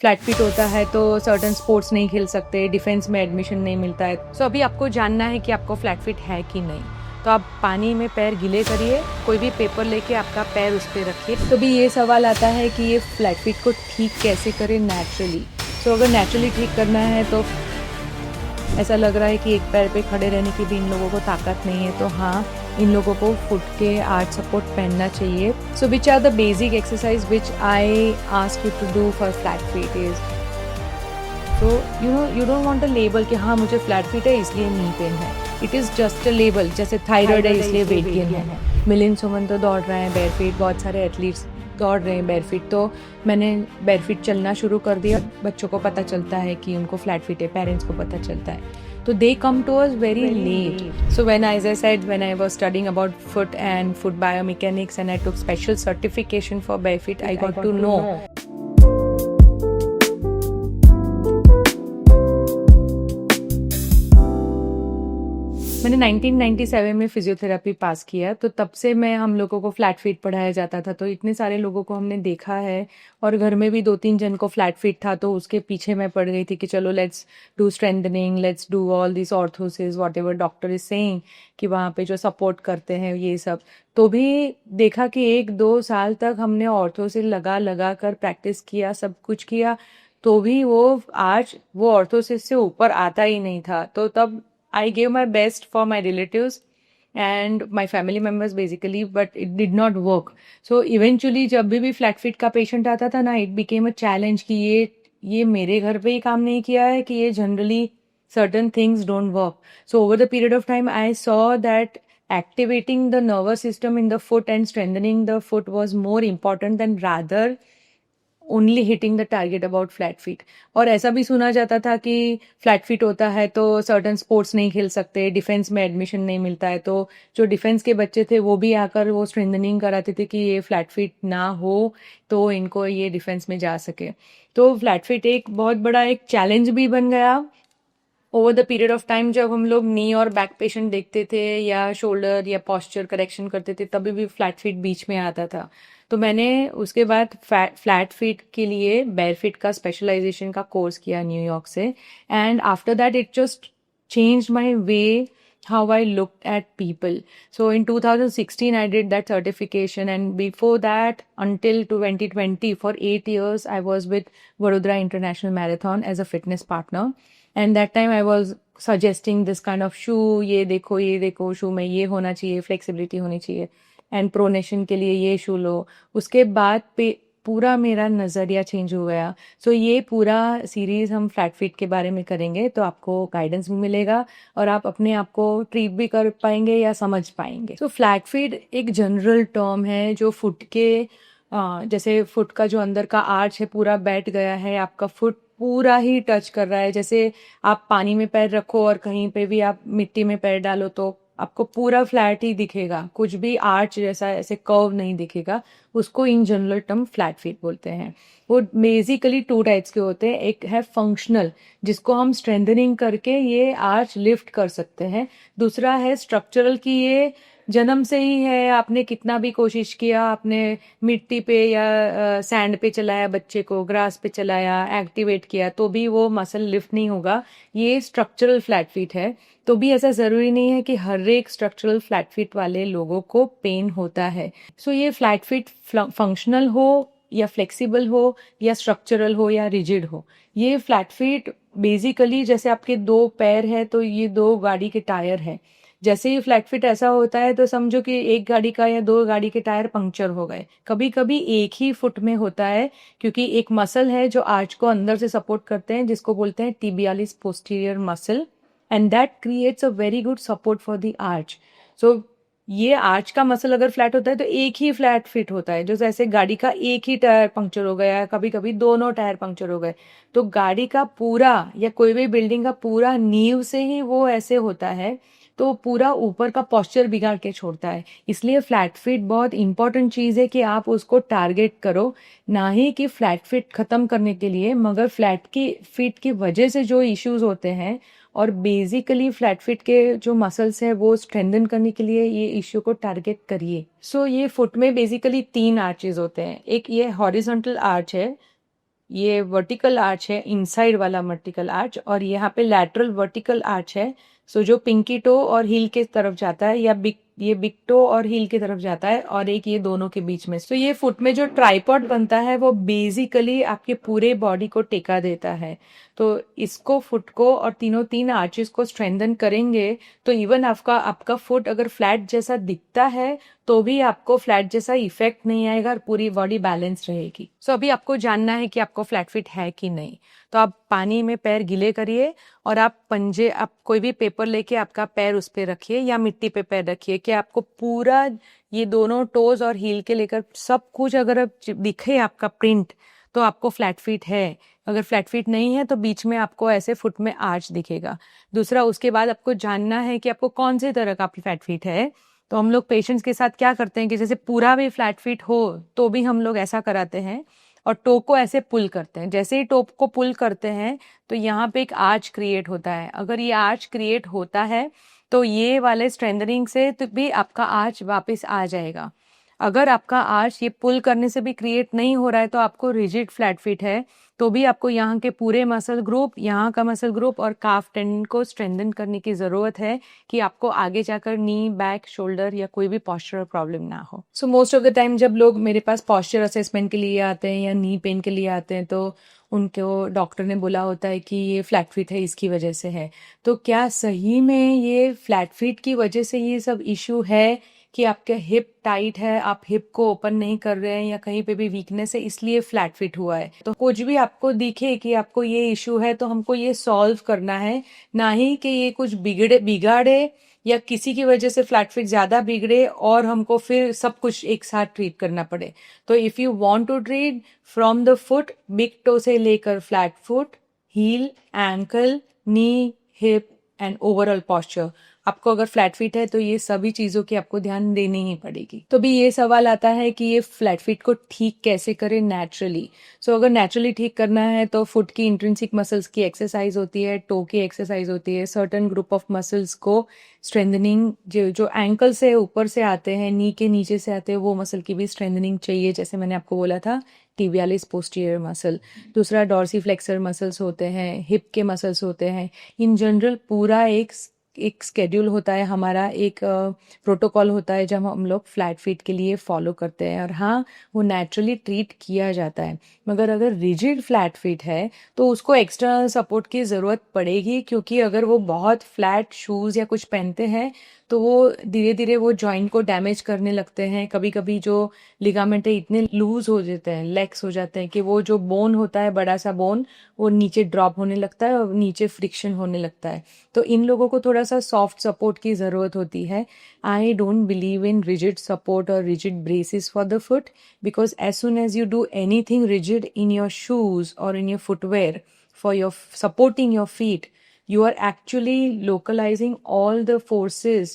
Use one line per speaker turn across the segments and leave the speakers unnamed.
Flat feet होता है तो सर्टन स्पोर्ट्स नहीं खेल सकते, डिफेंस में एडमिशन नहीं मिलता है। सो अभी आपको जानना है कि आपको फ्लैट फीट है कि नहीं। तो आप पानी में पैर गीले करिए, कोई भी पेपर लेके आपका पैर उस पर रखिए। तो भी ये सवाल आता है कि ये फ्लैट फीट को ठीक कैसे करें नेचुरली। सो अगर नेचुरली ठीक करना है तो ऐसा लग रहा है कि एक पैर पे खड़े रहने की भी इन लोगों को ताकत नहीं है, तो हाँ, इन लोगों को फुट के आर्ट सपोर्ट पहनना चाहिए। So which are the basic exercise which I ask you to do for flat feet is, तो you don't want a label कि हाँ मुझे फ्लैट फीट है इसलिए नी पेन है। It is just a label, जैसे थायराइड है इसलिए वेट गेन है। मिलिंद सुमन तो दौड़ रहे हैं बेयर फीट, बहुत सारे एथलीट्स दौड़ रहे हैं बेयर फीट, तो मैंने बेयर फीट चलना शुरू कर दिया। बच्चों को पता चलता है कि उनको फ्लैट फीट है, पेरेंट्स को पता चलता है, तो they come to us very late. So when, as I said, when I was studying about foot and foot biomechanics and I took special certification for barefoot, I got to know मैंने 1997 में physiotherapy पास किया, तो तब से मैं हम लोगों को फ्लैट फीट पढ़ाया जाता था। तो इतने सारे लोगों को हमने देखा है, और घर में भी 2-3 जन को फ्लैट फीट था, तो उसके पीछे मैं पड़ गई थी कि चलो let's do strengthening, let's do all this orthosis, what ever doctor is saying कि वहाँ पे जो सपोर्ट करते हैं ये सब। तो भी देखा कि 1-2 साल तक हमने ऑर्थोसिस लगा लगा कर प्रैक्टिस किया, सब कुछ किया, तो भी वो आज वो ऑर्थोसिस से ऊपर आता ही नहीं था। तो तब I gave my best for my relatives and my family members basically, but it did not work. So eventually जब भी फ्लैट फीट का पेशेंट आता था ना, it became a challenge कि ये मेरे घर पे ही काम नहीं किया है कि ये generally certain things don't work. So over the period of time I saw that activating the nervous system in the foot and strengthening the foot was more important than rather only hitting the target about flat feet. और ऐसा भी सुना जाता था कि flat feet होता है तो सर्टन स्पोर्ट्स नहीं खेल सकते, डिफेंस में एडमिशन नहीं मिलता है, तो जो डिफेंस के बच्चे थे वो भी आकर वो स्ट्रेंथनिंग कराते थे कि ये फ्लैट फीट ना हो तो इनको ये डिफेंस में जा सके। तो फ्लैट फीट एक बहुत बड़ा एक चैलेंज भी बन गया over the period of time. जब हम लोग नी और बैक पेशेंट देखते थे या शोल्डर या पॉस्चर करेक्शन करते थे, तभी भी फ्लैट फीट बीच में आता था। तो मैंने उसके बाद फ्लैट फीट के लिए बेयर फीट का स्पेशलाइजेशन का कोर्स किया न्यूयॉर्क से, and after that it just change my way how I looked at people. So in 2016 I did that certification, and before that until 2020 for 8 years I was with Vadodara International Marathon as a fitness partner, and that time I was suggesting this kind of shoe, ये देखो shoe में ये होना चाहिए, flexibility होनी चाहिए, and pronation के लिए ये शू लो। उसके बाद पे पूरा मेरा नज़रिया चेंज हो गया। सो ये पूरा सीरीज़ हम फ्लैट फीट के बारे में करेंगे, तो आपको गाइडेंस भी मिलेगा और आप अपने आप को ट्रीट भी कर पाएंगे या समझ पाएंगे। सो फ्लैट फीट एक जनरल टर्म है जो फुट के जैसे फुट का जो अंदर का आर्च है पूरा बैठ गया है, आपका फुट पूरा ही टच कर रहा है। जैसे आप पानी में पैर रखो और कहीं पे भी आप मिट्टी में पैर डालो तो आपको पूरा फ्लैट ही दिखेगा, कुछ भी आर्च जैसा ऐसे कर्व नहीं दिखेगा। उसको in general term flat feet बोलते हैं। वो बेसिकली 2 टाइप्स के होते हैं। एक है फंक्शनल, जिसको हम स्ट्रेंथनिंग करके ये आर्च लिफ्ट कर सकते हैं। दूसरा है स्ट्रक्चरल, की ये जन्म से ही है, आपने कितना भी कोशिश किया, आपने मिट्टी पे या सैंड पे चलाया, बच्चे को ग्रास पे चलाया, एक्टिवेट किया, तो भी वो मसल लिफ्ट नहीं होगा। ये स्ट्रक्चरल फ्लैट फीट है। तो भी ऐसा ज़रूरी नहीं है कि हर एक स्ट्रक्चरल फ्लैट फीट वाले लोगों को पेन होता है। सो ये फ्लैट फीट फंक्शनल हो या फ्लेक्सिबल हो या स्ट्रक्चरल हो या रिजिड हो, ये फ्लैट फीट बेसिकली जैसे आपके 2 पैर है तो ये 2 गाड़ी के टायर है। जैसे ही फ्लैट फीट ऐसा होता है तो समझो कि एक गाड़ी का या 2 गाड़ी के टायर पंक्चर हो गए। कभी कभी एक ही फुट में होता है, क्योंकि एक मसल है जो आर्च को अंदर से सपोर्ट करते हैं, जिसको बोलते हैं tibialis posterior muscle, and that creates a very good support for the arch. So ये आर्च का मसल अगर फ्लैट होता है तो एक ही फ्लैट फिट होता है। जो जैसे गाड़ी का एक ही टायर पंक्चर हो गया, कभी कभी दोनों टायर पंक्चर हो गए, तो गाड़ी का पूरा या कोई भी बिल्डिंग का पूरा नींव से ही वो ऐसे होता है, तो पूरा ऊपर का पोस्चर बिगाड़ के छोड़ता है। इसलिए फ्लैट फीट बहुत इंपॉर्टेंट चीज़ है कि आप उसको टारगेट करो, ना ही कि फ्लैट फीट खत्म करने के लिए, मगर फ्लैट की फीट की वजह से जो इश्यूज होते हैं और बेसिकली फ्लैट फीट के जो मसल्स हैं वो स्ट्रेंथन करने के लिए ये इश्यू को टारगेट करिए। सो ये फुट में बेसिकली 3 आर्चेस होते हैं। एक ये हॉरिजॉन्टल आर्च है, ये वर्टिकल आर्च है, इनसाइड वाला वर्टिकल आर्च, और यहाँ पे लैटरल वर्टिकल आर्च है। सो जो पिंकी टो और हील के तरफ जाता है, या ये बिग टो और हील की तरफ जाता है, और एक ये दोनों के बीच में। तो ये फुट में जो ट्राइपॉड बनता है वो बेसिकली आपके पूरे बॉडी को टेका देता है। तो इसको फुट को और तीन आर्चेस को स्ट्रेंथन करेंगे तो इवन आपका फुट अगर फ्लैट जैसा दिखता है तो भी आपको फ्लैट जैसा इफेक्ट नहीं आएगा और पूरी बॉडी बैलेंस रहेगी। सो अभी आपको जानना है कि आपको फ्लैट फिट है कि नहीं। तो आप पानी में पैर गीले करिए और आप कोई भी पेपर लेके आपका पैर उस पे रखिए या मिट्टी पे पैर रखिए कि आपको पूरा ये दोनों टोज और हील के लेकर सब कुछ अगर दिखे आपका प्रिंट तो आपको फ्लैट फीट है। अगर फ्लैट फीट नहीं है तो बीच में आपको ऐसे फुट में आर्च दिखेगा। दूसरा, उसके बाद आपको जानना है कि आपको कौन से तरह का फ्लैट फीट है। तो हम लोग पेशेंट्स के साथ क्या करते हैं कि जैसे पूरा भी फ्लैट फीट हो तो भी हम लोग ऐसा कराते हैं और टो को ऐसे पुल करते हैं। जैसे ही टो को पुल करते हैं तो यहाँ पे एक आर्च क्रिएट होता है। अगर ये आर्च क्रिएट होता है तो ये वाले स्ट्रेंथनिंग से तो भी आपका आर्च वापस आ जाएगा। अगर आपका आर्च ये पुल करने से भी क्रिएट नहीं हो रहा है तो आपको रिजिड फ्लैट फिट है, तो भी आपको यहाँ के पूरे मसल ग्रुप, यहाँ का मसल ग्रुप और काफ टेंडन को स्ट्रेंथन करने की जरूरत है कि आपको आगे जाकर नी, बैक, शोल्डर या कोई भी पॉस्चरल प्रॉब्लम ना हो। So most of the time जब लोग मेरे पास पॉस्चर असेसमेंट के लिए आते हैं या नी पेन के लिए आते हैं तो उनको डॉक्टर ने बोला होता है कि ये फ्लैट फिट है, इसकी वजह से है। तो क्या सही में ये फ्लैट फिट की वजह से ये सब इश्यू है कि आपके हिप टाइट है, आप हिप को ओपन नहीं कर रहे हैं या कहीं पे भी वीकनेस है इसलिए फ्लैट फिट हुआ है? तो कुछ भी आपको दिखे कि आपको ये इश्यू है तो हमको ये सॉल्व करना है, ना ही कि ये कुछ बिगाड़े या किसी की वजह से फ्लैट फिट ज्यादा बिगड़े और हमको फिर सब कुछ एक साथ ट्रीट करना पड़े। तो if you want to treat from the foot, big toe से लेकर flat foot, heel, ankle, knee, hip and overall posture, आपको अगर फ्लैट फिट है तो ये सभी चीजों की आपको ध्यान देनी ही पड़ेगी। तो भी ये सवाल आता है कि ये फ्लैट फिट को ठीक कैसे करें नेचुरली। सो अगर नेचुरली ठीक करना है तो फुट की इंट्रिंसिक मसल्स की एक्सरसाइज होती है, टो की एक्सरसाइज होती है, सर्टन ग्रुप ऑफ मसल्स को स्ट्रेंथनिंग, जो एंकल से ऊपर से आते हैं, नी के नीचे से आते हैं, वो मसल की भी स्ट्रेंथनिंग चाहिए। जैसे मैंने आपको बोला था, टिबियालिस पोस्टीरियर मसल। दूसरा, डॉर्सीफ्लेक्सर मसल्स होते हैं, हिप के मसल्स होते हैं। इन जनरल पूरा एक स्केड्यूल होता है हमारा, एक प्रोटोकॉल होता है जब हम लोग फ्लैट फीट के लिए फॉलो करते हैं, और हाँ, वो नेचुरली ट्रीट किया जाता है। मगर अगर रिजिड फ्लैट फीट है तो उसको एक्स्ट्रा सपोर्ट की ज़रूरत पड़ेगी, क्योंकि अगर वो बहुत फ्लैट शूज़ या कुछ पहनते हैं तो वो धीरे धीरे वो जॉइंट को डैमेज करने लगते हैं। कभी कभी जो लिगामेंट है इतने लूज हो जाते हैं, लेक्स हो जाते हैं कि वो जो बोन होता है, बड़ा सा बोन, वो नीचे ड्रॉप होने लगता है और नीचे फ्रिक्शन होने लगता है। तो इन लोगों को थोड़ा सा सॉफ्ट सपोर्ट की ज़रूरत होती है। I don't believe in rigid support और rigid braces for the foot, because as soon as you do anything rigid in your shoes और in your footwear for your supporting your feet, you are actually localizing all the forces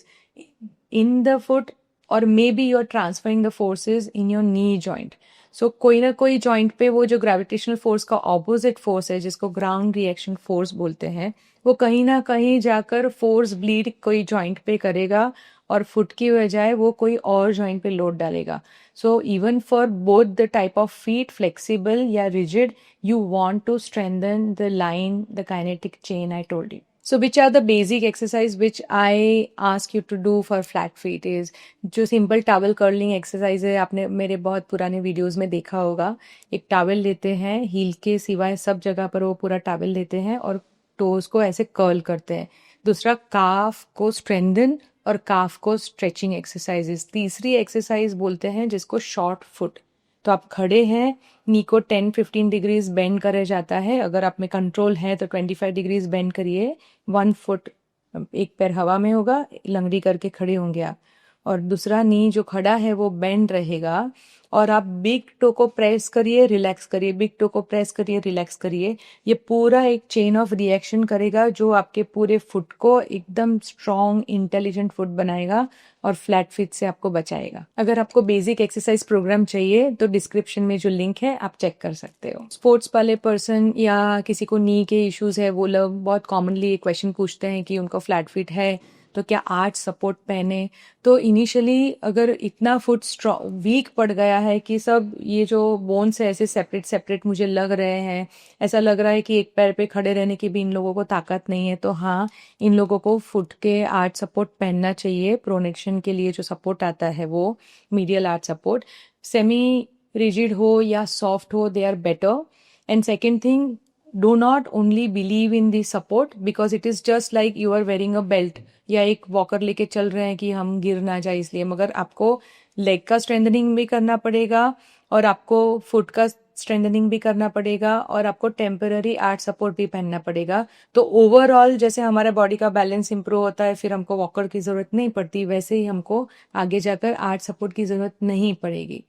in the foot, or maybe you are transferring the forces in your knee joint. So कोई ना कोई joint पे वो जो gravitational force का opposite force है, जिसको ground reaction force बोलते हैं, वो कहीं ना कहीं जाकर फोर्स ब्लीड कोई जॉइंट पे करेगा और फुट की बजाय वो कोई और जॉइंट पे लोड डालेगा। So even for both the type of feet, flexible या rigid, you want to strengthen the line, the kinetic chain I told you. So which are the basic exercise which I ask you to do for flat feet is जो simple towel curling exercise है, आपने मेरे बहुत पुराने videos में देखा होगा। एक टावल लेते हैं, हील के सिवाय सब जगह पर वो पूरा टावल लेते हैं और टोज को ऐसे कर्ल करते हैं। दूसरा, काफ को स्ट्रेंथन और काफ को स्ट्रेचिंग एक्सरसाइजेस। तीसरी एक्सरसाइज बोलते हैं जिसको शॉर्ट फुट। तो आप खड़े हैं, नी को 10-15 डिग्रीज बेंड करे जाता है। अगर आप में कंट्रोल है तो 25 डिग्रीज बेंड करिए। 1 फुट, एक पैर हवा में होगा, लंगड़ी करके खड़े होंगे आप, और दूसरा नी जो खड़ा है वो बेंड रहेगा। और आप बिग टो को प्रेस करिए, रिलैक्स करिए, बिग टो को प्रेस करिए, रिलैक्स करिए। ये पूरा एक चेन ऑफ रिएक्शन करेगा जो आपके पूरे फुट को एकदम स्ट्रॉन्ग, इंटेलिजेंट फुट बनाएगा और फ्लैट फिट से आपको बचाएगा। अगर आपको बेसिक एक्सरसाइज प्रोग्राम चाहिए तो डिस्क्रिप्शन में जो लिंक है आप चेक कर सकते हो। स्पोर्ट्स वाले पर्सन या किसी को नी के इश्यूज है, वो लोग बहुत कॉमनली क्वेश्चन पूछते हैं कि उनको फ्लैट फिट है तो क्या आर्च सपोर्ट पहने। तो इनिशियली अगर इतना फुट स्ट्रॉन्ग वीक पड़ गया है कि सब ये जो बोन्स है ऐसे सेपरेट सेपरेट मुझे लग रहे हैं, ऐसा लग रहा है कि एक पैर पे खड़े रहने की भी इन लोगों को ताकत नहीं है, तो हाँ, इन लोगों को फुट के आर्च सपोर्ट पहनना चाहिए। प्रोनेक्शन के लिए जो सपोर्ट आता है वो medial arch support, semi rigid हो या सॉफ्ट हो, they are better. And second thing, do not only believe in the support because it is just like you are wearing a belt या एक वॉकर लेके चल रहे हैं कि हम गिर ना जाए इसलिए, मगर आपको लेग का स्ट्रेंथनिंग भी करना पड़ेगा और आपको फुट का स्ट्रेंथनिंग भी करना पड़ेगा और आपको टेम्पररी आर्च सपोर्ट भी पहनना पड़ेगा। तो ओवरऑल जैसे हमारे बॉडी का बैलेंस इंप्रूव होता है फिर हमको वॉकर की ज़रूरत नहीं पड़ती, वैसे ही हमको आगे जाकर आर्च सपोर्ट की ज़रूरत नहीं पड़ेगी।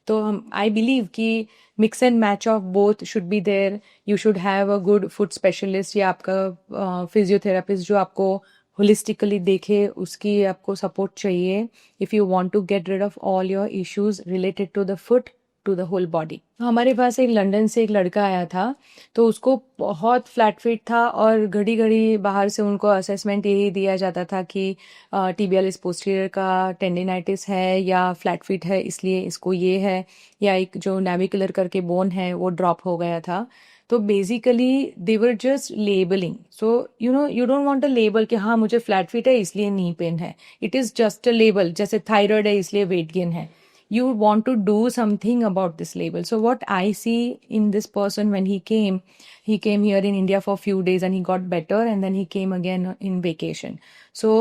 तो हम आई बिलीव कि mix and match of both should be there. You should have a good foot specialist या आपका फिजियोथेरापिस्ट जो आपको होलिस्टिकली देखे, उसकी आपको सपोर्ट चाहिए if you want to get rid of all your issues related to the foot to the whole body. हमारे पास एक लंदन से एक लड़का आया था, तो उसको बहुत फ्लैट फीट था और घड़ी घड़ी बाहर से उनको असेसमेंट यही दिया जाता था कि टीबियालिस पोस्टीरियर का टेंडिनाइटिस है या फ्लैट फीट है इसलिए इसको ये है, या एक जो नेविकुलर करके बोन है वो ड्रॉप हो गया था। तो basically they were just labelling. So you don't want a label कि हाँ मुझे फ्लैट फीट है इसलिए नी पेन है। It is just a label, जैसे थायराइड है इसलिए वेट गेन है। You want to do something about this label. So what I see in this person, when he came here in India for a few days and he got better and then he came again in vacation. So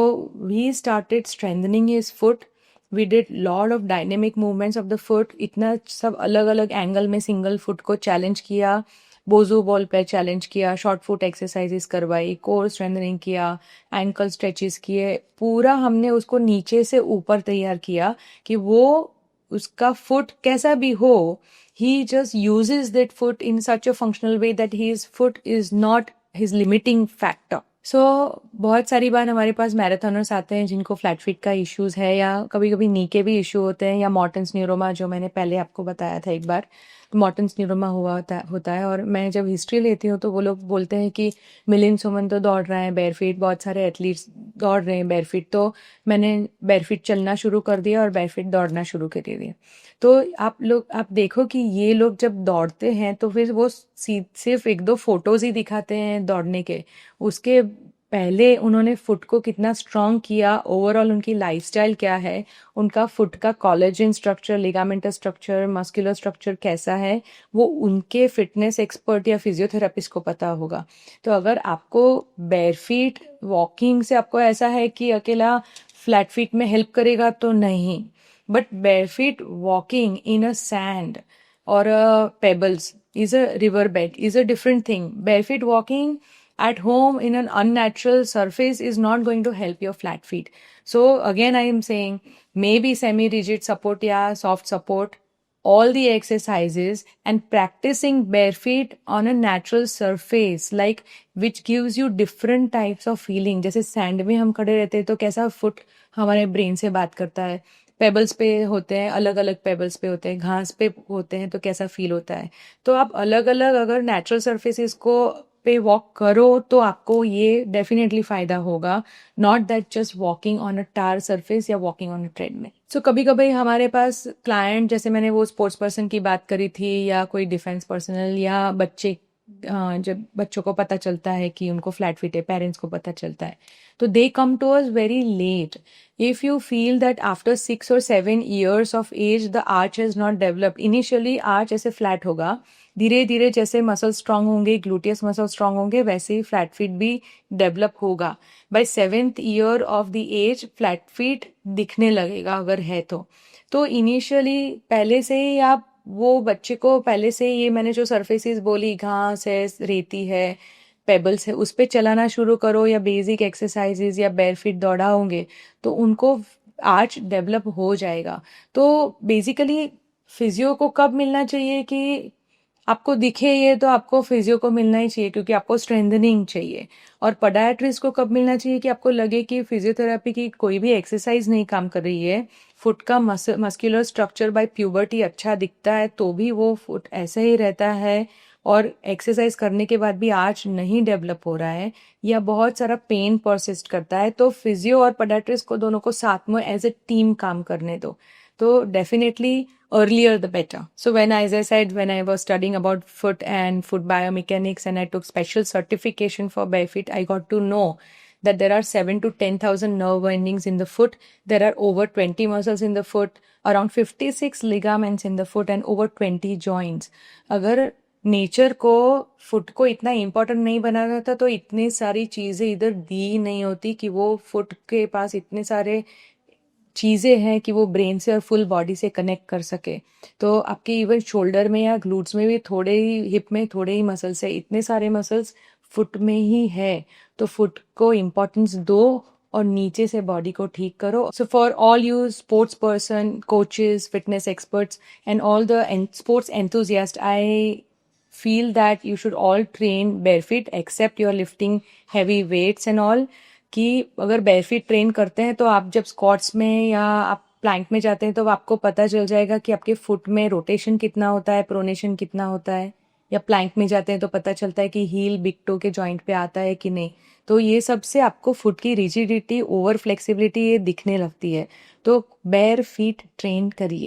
we started strengthening his foot. We did lot of dynamic movements of the foot. इतना सब अलग अलग angle में single foot को challenge किया, बोजो ball पे challenge किया, शॉर्ट फुट एक्सरसाइजेस करवाई, कोर स्ट्रेंथनिंग किया, एंकल स्ट्रेचेस किए, पूरा हमने उसको नीचे से ऊपर तैयार किया कि वो उसका फुट कैसा भी हो, he just uses that foot in such a functional way that his foot is not his limiting factor. So बहुत सारी बार हमारे पास मैराथनर्स आते हैं जिनको फ्लैट फीट का इश्यूज है या कभी कभी नी के भी इशू होते हैं, या मॉर्टन्स न्यूरोमा जो मैंने पहले आपको बताया था एक बार, मॉर्टन्स न्यूरोमा होता है। और मैं जब हिस्ट्री लेती हूँ तो वो लोग बोलते हैं कि मिलिंद सुमन तो दौड़ रहे हैं बेयरफीट, बहुत सारे एथलीट्स दौड़ रहे हैं बेयरफीट, तो मैंने बेयरफीट चलना शुरू कर दिया और बेयरफीट दौड़ना शुरू कर दिया। तो आप देखो कि ये लोग जब दौड़ते हैं तो फिर वो सिर्फ एक दो फोटोज ही दिखाते हैं दौड़ने के, उसके पहले उन्होंने फुट को कितना स्ट्रॉन्ग किया, ओवरऑल उनकी लाइफस्टाइल क्या है, उनका फुट का collagen structure, ligamental structure, muscular structure कैसा है, वो उनके फिटनेस एक्सपर्ट या फिजियोथेरापिस्ट को पता होगा। तो अगर आपको बेयरफीट वॉकिंग से आपको ऐसा है कि अकेला फ्लैट फीट में हेल्प करेगा तो नहीं, but barefoot walking in a sand or pebbles is a river bed is a different thing. Barefoot walking at home in an unnatural surface is not going to help your flat feet. So again I am saying maybe semi rigid support या soft support, all the exercises and practicing barefoot on a natural surface like which gives you different types of feeling. जैसे sand में हम खड़े रहते हैं तो कैसा foot हमारे ब्रेन से बात करता है, पेबल्स पे होते हैं, अलग अलग पेबल्स पे होते हैं, घास पे होते हैं तो कैसा फील होता है। तो आप अलग अलग अगर नेचुरल सर्फेसिस को पे वॉक करो तो आपको ये डेफिनेटली फायदा होगा, not that just walking on a tar surface या वॉकिंग ऑन अ ट्रेडमिल। सो कभी कभी हमारे पास क्लाइंट, जैसे मैंने वो स्पोर्ट्स पर्सन की बात करी थी या कोई डिफेंस पर्सनल या बच्चे, जब बच्चों को पता चलता है कि उनको फ्लैट फीट है, पेरेंट्स को पता चलता है, तो they come to us very late. If you feel that after 6 or 7 years of age the arch has not developed, initially arch ऐसे flat होगा, धीरे धीरे जैसे मसल स्ट्रांग होंगे, ग्लूटियस मसल स्ट्रांग होंगे, वैसे ही फ्लैट फीट भी डेवलप होगा। By 7th year of the age flat feet दिखने लगेगा अगर है तो इनिशियली पहले से ही आप वो बच्चे को पहले से ही, ये मैंने जो सरफेसेस बोली, घास है, रेती है, पेबल्स है, उस पे चलाना शुरू करो या बेसिक एक्सरसाइजेज या बेयरफीट दौड़ाओगे तो उनको आर्च डेवलप हो जाएगा। तो बेसिकली फिजियो को कब मिलना चाहिए कि आपको दिखे ये, तो आपको फिजियो को मिलना ही चाहिए क्योंकि आपको स्ट्रेंथनिंग चाहिए। और पडायाट्रिस्ट को कब मिलना चाहिए कि आपको लगे कि फिजियोथेरेपी की कोई भी एक्सरसाइज नहीं काम कर रही है, फुट का मस्कुलर स्ट्रक्चर बाय प्यूबर्टी अच्छा दिखता है तो भी वो फुट ऐसा ही रहता है, और एक्सरसाइज करने के बाद भी आर्च नहीं डेवलप हो रहा है या बहुत सारा पेन परसिस्ट करता है, तो फिजियो और पेडियाट्रिस्ट को दोनों को साथ में एज ए टीम काम करने दो. तो definitely earlier the better. So as I said, when I was studying about foot and foot biomechanics and I took special certification for barefoot, I got to know that there are 7 to 10,000 nerve endings in the foot. There are over 20 muscles in the foot, around 56 ligaments in the foot and over 20 joints. अगर nature को foot को इतना important नहीं बनाना था तो इतनी सारी चीजें इधर दी नहीं होती कि वो फुट के पास इतने सारे चीज़ें हैं कि वो ब्रेन से और फुल बॉडी से कनेक्ट कर सके. तो आपके इवन शोल्डर में या ग्लूट्स में भी थोड़े ही, हिप में थोड़े ही मसल्स है, इतने सारे मसल्स फुट में ही है. तो फुट को इम्पोर्टेंस दो और नीचे से बॉडी को ठीक करो. So for all you sports person, coaches, fitness experts and all the sports enthusiast, I feel that you should all train barefoot except you're lifting heavy weights and all. कि अगर barefoot train करते हैं तो आप जब squats में या आप प्लैंक में जाते हैं तो आपको पता चल जाएगा कि आपके फुट में रोटेशन कितना होता है, प्रोनेशन कितना होता है. या प्लैंक में जाते हैं तो पता चलता है कि हील बिग टो के जॉइंट पे आता है कि नहीं. तो ये सब से आपको फुट की रिजिडिटी, ओवर फ्लेक्सिबिलिटी ये दिखने लगती है. तो बेयर फीट ट्रेन करिए.